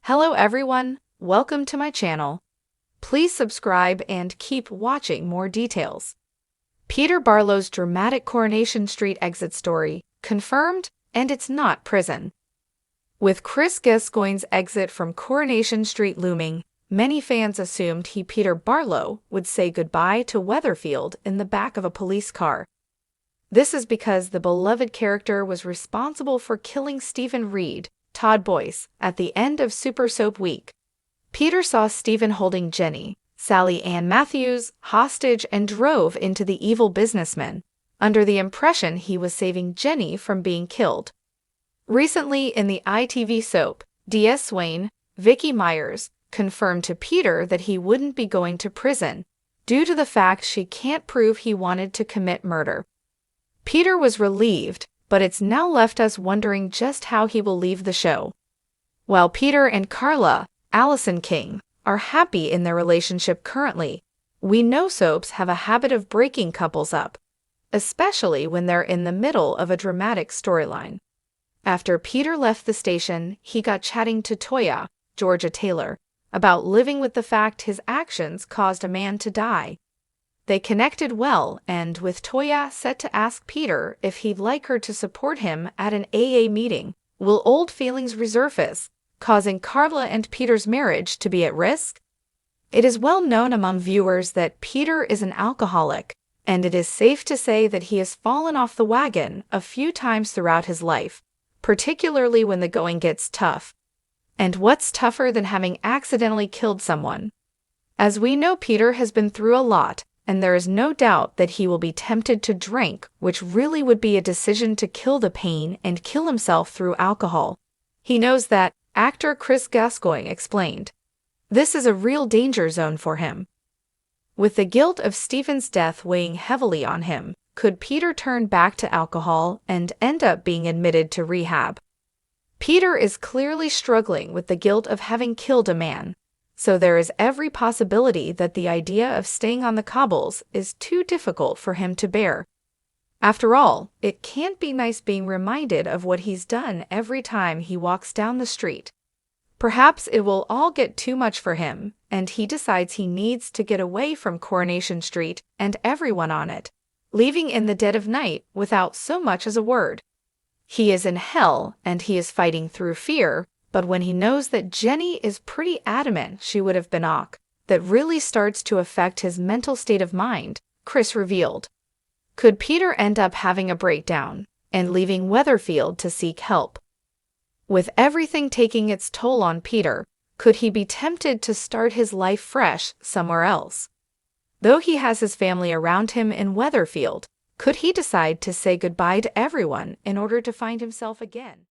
Hello everyone, welcome to my channel. Please subscribe and keep watching more details. Peter Barlow's dramatic Coronation Street exit story confirmed, and it's not prison. With Chris Gascoigne's exit from Coronation Street looming, many fans assumed Peter Barlow would say goodbye to Weatherfield in the back of a police car. This is because the beloved character was responsible for killing Stephen Reed, Todd Boyce, at the end of Super Soap Week. Peter saw Stephen holding Jenny, Sally Ann Matthews, hostage and drove into the evil businessman, under the impression he was saving Jenny from being killed. Recently, in the ITV soap, D.S. Swain, Vicky Myers confirmed to Peter that he wouldn't be going to prison, due to the fact she can't prove he wanted to commit murder. Peter was relieved, but it's now left us wondering just how he will leave the show. While Peter and Carla, Allison King, are happy in their relationship currently, we know soaps have a habit of breaking couples up, especially when they're in the middle of a dramatic storyline. After Peter left the station, he got chatting to Toya, Georgia Taylor, about living with the fact his actions caused a man to die. They connected well, and with Toya set to ask Peter if he'd like her to support him at an AA meeting, will old feelings resurface, causing Carla and Peter's marriage to be at risk? It is well known among viewers that Peter is an alcoholic, and it is safe to say that he has fallen off the wagon a few times throughout his life, particularly when the going gets tough. And what's tougher than having accidentally killed someone? As we know, Peter has been through a lot, and there is no doubt that he will be tempted to drink, which really would be a decision to kill the pain and kill himself through alcohol. He knows that, actor Chris Gascoigne explained. This is a real danger zone for him. With the guilt of Stephen's death weighing heavily on him, could Peter turn back to alcohol and end up being admitted to rehab? Peter is clearly struggling with the guilt of having killed a man, so there is every possibility that the idea of staying on the cobbles is too difficult for him to bear. After all, it can't be nice being reminded of what he's done every time he walks down the street. Perhaps it will all get too much for him, and he decides he needs to get away from Coronation Street and everyone on it, leaving in the dead of night without so much as a word. He is in hell, and he is fighting through fear, but when he knows that Jenny is pretty adamant she would have been ock, that really starts to affect his mental state of mind, Chris revealed. Could Peter end up having a breakdown and leaving Weatherfield to seek help? With everything taking its toll on Peter, could he be tempted to start his life fresh somewhere else? Though he has his family around him in Weatherfield, could he decide to say goodbye to everyone in order to find himself again?